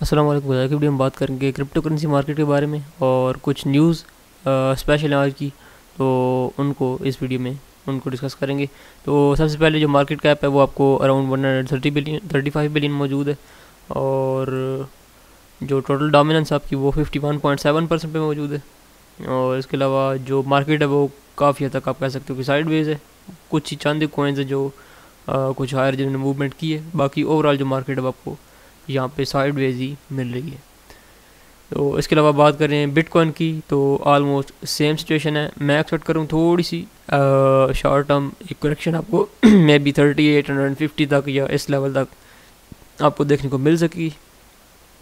अस्सलाम वालेकुम। आज की वीडियो में बात करेंगे क्रिप्टो करेंसी मार्केट के बारे में और कुछ न्यूज़ स्पेशल है आज की, तो उनको इस वीडियो में उनको डिस्कस करेंगे। तो सबसे पहले जो मार्केट कैप है वो आपको अराउंड 135 बिलियन मौजूद है, और जो टोटल डोमिनेंस आपकी वो 51.7% पे मौजूद है। और इसके अलावा जो मार्केट है वो काफ़ी हद तक आप कह सकते हो कि साइडवेज है। कुछ ही चंद कॉइन्स है जो कुछ हायर जिन्होंने मूवमेंट की है, बाकी ओवरऑल जो मार्केट है वो आपको यहाँ पे साइडवेज ही मिल रही है। तो इसके अलावा बात करें बिटकॉइन की, तो ऑलमोस्ट सेम सिचुएशन है। मैं एक्सपेक्ट करूँ थोड़ी सी शॉर्ट टर्म एक करेक्शन आपको मे बी 3850 तक या इस लेवल तक आपको देखने को मिल सकी,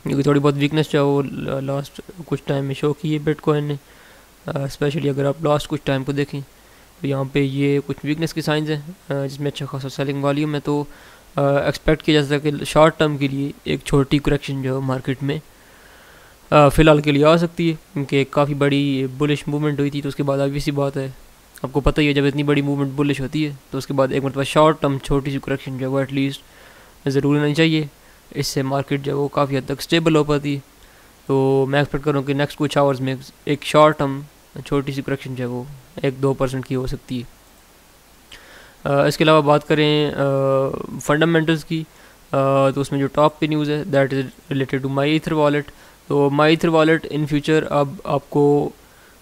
क्योंकि थोड़ी बहुत वीकनेस जो है वो लास्ट कुछ टाइम में शो की है बिटकॉइन ने। स्पेशली अगर आप लास्ट कुछ टाइम को देखें तो यहाँ पे ये कुछ वीकनेस की साइंस हैं, जिसमें अच्छा खासा सेलिंग वॉल्यूम है। तो एक्सपेक्ट किया जा सकता है कि शॉर्ट टर्म के लिए एक छोटी करेक्शन जो मार्केट में फ़िलहाल के लिए आ सकती है, क्योंकि काफ़ी बड़ी बुलिश मूवमेंट हुई थी। तो उसके बाद ऑब्वियस सी बात है, आपको पता ही है जब इतनी बड़ी मूवमेंट बुलिश होती है तो उसके बाद एक मतलब शॉर्ट टर्म छोटी सी करेक्शन जो है वो एटलीस्ट ज़रूर नहीं चाहिए। इससे मार्केट जो है वो काफ़ी हद तक स्टेबल हो पाती है। तो मैं एक्सपेक्ट करूँ कि नेक्स्ट कुछ आवर्स में एक शॉर्ट टर्म छोटी सी करेक्शन जो है वो 1-2% की हो सकती है। इसके अलावा बात करें फंडामेंटल्स की, तो उसमें जो टॉप पे न्यूज़ है that is related to my ether wallet. तो my ether wallet in future अब आपको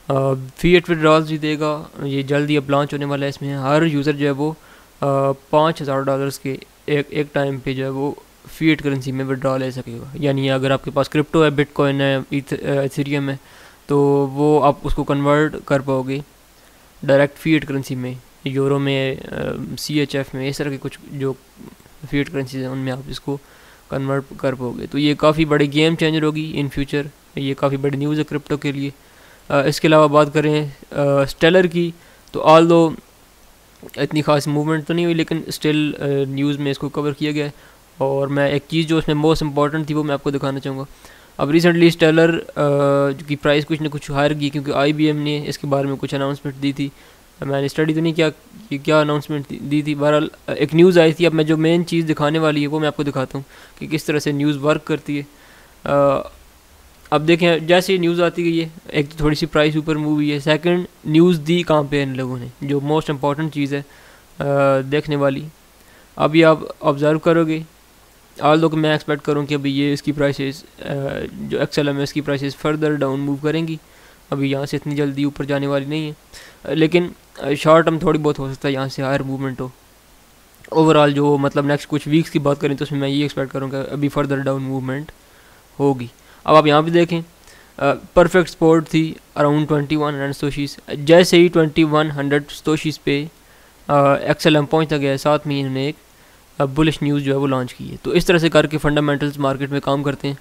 फीएट विड्रॉल्स भी देगा। ये जल्दी अब लॉन्च होने वाला है। इसमें हर यूज़र जो है वो $5000 के एक टाइम पे जो है वो फीएट करेंसी में विड्रॉ ले सकेगा। यानी अगर आपके पास क्रिप्टो है, बिटकॉइन है, इथेरियम है, तो वो आप उसको कन्वर्ट कर पाओगे डायरेक्ट फीएट करेंसी में, यूरो में, CHF में, इस तरह के कुछ जो फीएट करेंसीज हैं उनमें आप इसको कन्वर्ट कर पाओगे। तो ये काफ़ी बड़ी गेम चेंजर होगी इन फ्यूचर। ये काफ़ी बड़ी न्यूज़ है क्रिप्टो के लिए। इसके अलावा बात करें स्टेलर की, तो ऑल दो इतनी खास मूवमेंट तो नहीं हुई, लेकिन स्टिल न्यूज़ में इसको कवर किया गया है। और मैं एक चीज़ जो उसमें मोस्ट इंपॉर्टेंट थी वो मैं आपको दिखाना चाहूँगा। अब रिसेंटली स्टेलर की प्राइस कुछ ना कुछ हायर की, क्योंकि IBM ने इसके बारे में कुछ अनाउंसमेंट दी थी। मैंने स्टडी तो नहीं किया कि क्या अनाउंसमेंट दी थी, बहरहाल एक न्यूज़ आई थी। अब मैं जो मेन चीज़ दिखाने वाली है वो मैं आपको दिखाता हूँ कि किस तरह से न्यूज़ वर्क करती है। अब देखें, जैसे ही न्यूज़ आती गई है, एक तो थोड़ी सी प्राइस ऊपर मूव हुई है। सेकंड, न्यूज़ दी कहाँ पे इन लोगों ने, जो मोस्ट इंपॉर्टेंट चीज़ है देखने वाली। अभी आप ऑब्ज़र्व करोगे, ऑल दो कि मैं एक्सपेक्ट करूँ कि अभी ये इसकी प्राइसेस जो XLM है इसकी प्राइसेस फर्दर डाउन मूव करेंगी। अभी यहाँ से इतनी जल्दी ऊपर जाने वाली नहीं है, लेकिन शॉर्ट टर्म थोड़ी बहुत हो सकता है यहाँ से हायर मूवमेंट हो। ओवरऑल जो मतलब नेक्स्ट कुछ वीक्स की बात करें तो उसमें मैं ये एक्सपेक्ट करूँगा अभी फर्दर डाउन मूवमेंट होगी। अब आप यहाँ पे देखें, परफेक्ट स्पॉट थी अराउंड 2100 सोशीज। जैसे ही 2100 सोशीज पे XLM पहुँचता गया, साथ में इन्होंने एक बुलिश न्यूज़ जो है वो लॉन्च की है। तो इस तरह से करके फंडामेंटल्स मार्केट में काम करते हैं।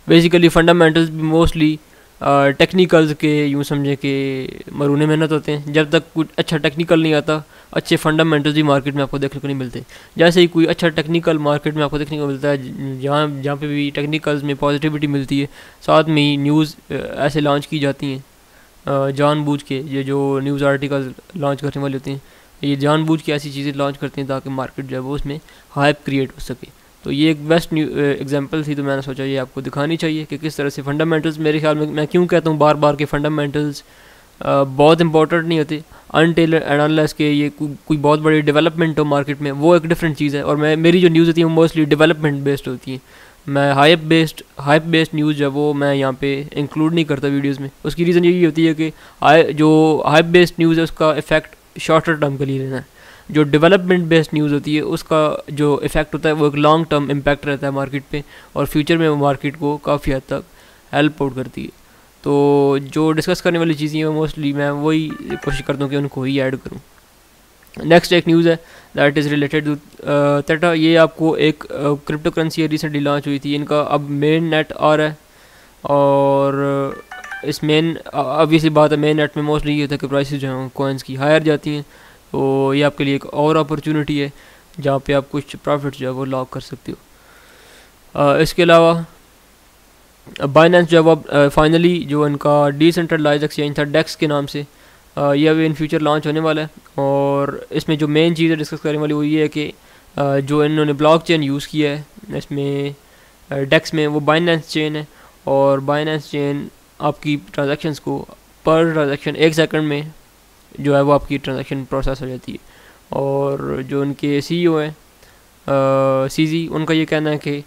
बेसिकली फंडामेंटल्स भी मोस्टली टेक्निकल्स के यूँ समझे कि मरूने मेहनत होते हैं। जब तक कुछ अच्छा टेक्निकल नहीं आता, अच्छे फंडामेंटल्स भी मार्केट में आपको देखने को नहीं मिलते। जैसे ही कोई अच्छा टेक्निकल मार्केट में आपको देखने को मिलता है, जहाँ जहाँ पे भी टेक्निकल्स में पॉजिटिविटी मिलती है, साथ में ही न्यूज़ ऐसे लॉन्च की जाती हैं जानबूझ के। ये जो न्यूज़ आर्टिकल्स लॉन्च करने वाले होते हैं, ये जानबूझ के ऐसी चीज़ें लॉन्च करते हैं ताकि मार्केट जो है वो उसमें हाइप क्रिएट हो सके। तो ये एक बेस्ट एग्जांपल थी, तो मैंने सोचा ये आपको दिखानी चाहिए कि किस तरह से फंडामेंटल्स, मेरे ख्याल में मैं क्यों कहता हूँ बार बार के फंडामेंटल्स बहुत इंपॉर्टेंट नहीं होते अनटिल एंड अनलेस के ये कोई बहुत बड़ी डेवलपमेंट हो मार्केट में, वो एक डिफरेंट चीज़ है। और मेरी जो न्यूज़ होती है वो मोस्टली डेवलपमेंट बेस्ड होती है। मैं हाइप बेस्ड न्यूज़ जो है वो मैं यहाँ पे इंक्लूड नहीं करता वीडियोज़ में। उसकी रीज़न यही होती है कि जो हाइप बेस्ड न्यूज़ है उसका इफेक्ट शॉर्टर टर्म के लिए लेना है। जो डेवलपमेंट बेस्ड न्यूज़ होती है उसका जो इफेक्ट होता है वो एक लॉन्ग टर्म इम्पैक्ट रहता है मार्केट पे, और फ्यूचर में वो मार्केट को काफ़ी हद तक हेल्प आउट करती है। तो जो डिस्कस करने वाली चीज़ें हैं मोस्टली मैं वही कोशिश करता हूँ कि उनको ही ऐड करूँ। नेक्स्ट एक न्यूज़ है दैट इज़ रिलेटेड टू तेटा। ये आपको एक क्रिप्टो करेंसी रिसेंटली लॉन्च हुई थी। इनका अब मेन नेट आ रहा है, और इस मेन ऑब्वियसली बात है, मेन नेट में मोस्टली ये होता है कि प्राइसेस जो हैं कॉइन्स की हायर जाती हैं। तो ये आपके लिए एक और अपॉर्चुनिटी है जहाँ पे आप कुछ प्रॉफिट जो है वो लॉक कर सकते हो। इसके अलावा बाइनेंस जो है वो फाइनली जो इनका डिसेंट्रलाइज एक्सचेंज था डेक्स के नाम से, ये अभी इन फ्यूचर लॉन्च होने वाला है। और इसमें जो मेन चीज़ डिस्कस करने वाली वो ये है कि जो इन्होंने ब्लॉकचेन यूज़ किया है इसमें डेक्स में वो बाइनेंस चेन है, और बाइनेंस चेन आपकी ट्रांजैक्शंस को पर ट्रांजैक्शन 1 सेकंड में जो है वो आपकी ट्रांजैक्शन प्रोसेस हो जाती है। और जो उनके CEO हैं सीजी, उनका ये कहना है कि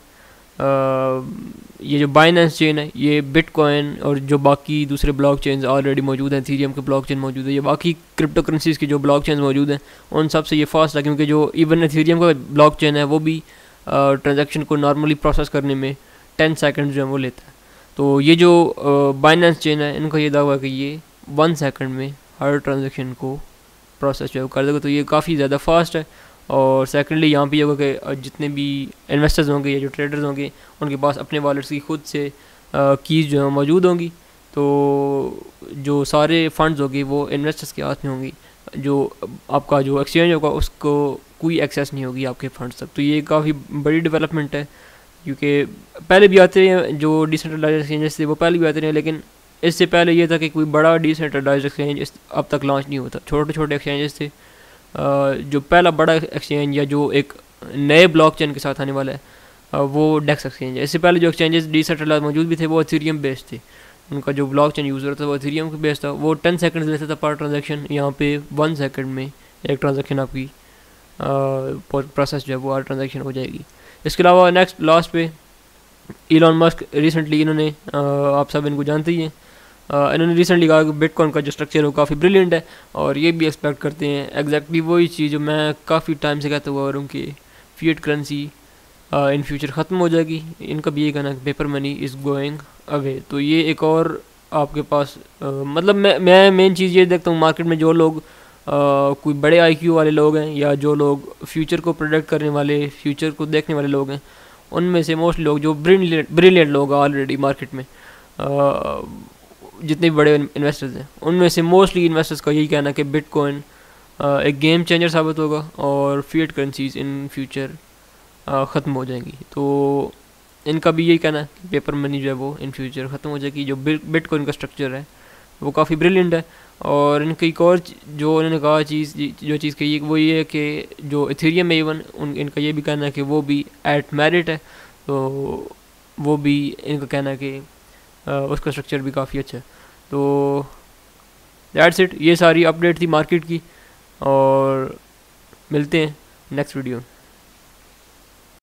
ये जो बाइनेंस चेन है ये बिटकॉइन और जो बाकी दूसरे ब्लॉक चेन्स ऑलरेडी मौजूद हैं, इथेरियम के ब्लॉक चेन मौजूद है, ये बाकी क्रिप्टो करेंसीज़ की जो ब्लॉक चेन्स मौजूद हैं उन सब से ये फास्ट है, क्योंकि जो इवन इथेरियम का ब्लॉक चेन है वो भी ट्रांजैक्शन को नॉर्मली प्रोसेस करने में 10 सेकंड जो है वो लेता है। तो ये जो बाइनेंस चेन है इनका ये दावा है कि ये 1 सेकंड में हर ट्रांजैक्शन को प्रोसेस जो है कर देगा, तो ये काफ़ी ज़्यादा फास्ट है। और सेकेंडली यहाँ पे ये होगा कि जितने भी इन्वेस्टर्स होंगे या जो ट्रेडर्स होंगे उनके पास अपने वॉलेट्स की खुद से कीज़ जो है मौजूद होंगी, तो जो सारे फंड्स होंगे वो इन्वेस्टर्स के हाथ में होंगी, जो आपका जो एक्सचेंज होगा उसको कोई एक्सेस नहीं होगी आपके फंड्स तक। तो ये काफ़ी बड़ी डेवलपमेंट है, क्योंकि पहले भी आते हैं जो डिसेंट्रलाइज्ड एक्सचेंजेस थे वो पहले भी आते रहे, लेकिन इससे पहले ये था कि कोई बड़ा डिसेंट्रलाइज्ड एक्सचेंज अब तक लॉन्च नहीं होता। छोटे छोटे एक्सचेंजेस थे। जो पहला बड़ा एक्सचेंज या जो एक नए ब्लॉकचेन के साथ आने वाला है वो डेक्स एक्सचेंज है। इससे पहले जो एक्सचेंजेस डिसेंट्रलाइज्ड मौजूद भी थे वो इथेरियम बेस्ड थे, उनका जो ब्लॉकचेन यूज़र था वो इथेरियम के बेस्ड था, वो 10 सेकंड्स लेता था पर ट्रांजैक्शन। यहाँ पे 1 सेकंड में एक ट्रांजैक्शन आपकी प्रोसेस जो है वो हर ट्रांजैक्शन हो जाएगी। इसके अलावा नेक्स्ट लास्ट पे इलॉन मस्क रिसेंटली इन्होंने आप सब इनको जानते ही हैं, इन्होंने रिसेंटली कहा कि बिटकॉइन का जो स्ट्रक्चर है वो काफ़ी ब्रिलियंट है, और ये भी एक्सपेक्ट करते हैं एग्जैक्टली वही चीज़ जो मैं काफ़ी टाइम से कहता हुआ और उनकी फिएट करेंसी इन फ्यूचर ख़त्म हो जाएगी। इनका भी ये कहना है कि paper money is going away. तो ये एक और आपके पास मतलब मैं मेन चीज़ ये देखता हूँ मार्केट में जो लोग कोई बड़े IQ वाले लोग हैं या जो लोग फ्यूचर को प्रोडिक्ट करने वाले, फ्यूचर को देखने वाले लोग हैं, उनमें से मोस्टली लोग जो ब्रिलियंट लोग हैं ऑलरेडी मार्केट में, जितने भी बड़े इन्वेस्टर्स हैं उनमें से मोस्टली इन्वेस्टर्स का यही कहना है कि बिटकॉइन एक गेम चेंजर साबित होगा और फिएट करेंसीज इन फ्यूचर ख़त्म हो जाएंगी। तो इनका भी यही कहना है कि पेपर मनी जो है वो इन फ्यूचर ख़त्म हो जाएगी। जो बिटकॉइन का स्ट्रक्चर है वो काफ़ी ब्रिलियंट है। और इनकी एक और जो उन्होंने कहा जो चीज़ कही वो ये है कि जो इथेरियम है इवन इनका ये भी कहना है कि वो भी एट मेरिट है, तो वो भी इनका कहना है कि उसका स्ट्रक्चर भी काफ़ी अच्छा है। तो दैट्स इट, ये सारी अपडेट थी मार्केट की, और मिलते हैं नेक्स्ट वीडियो।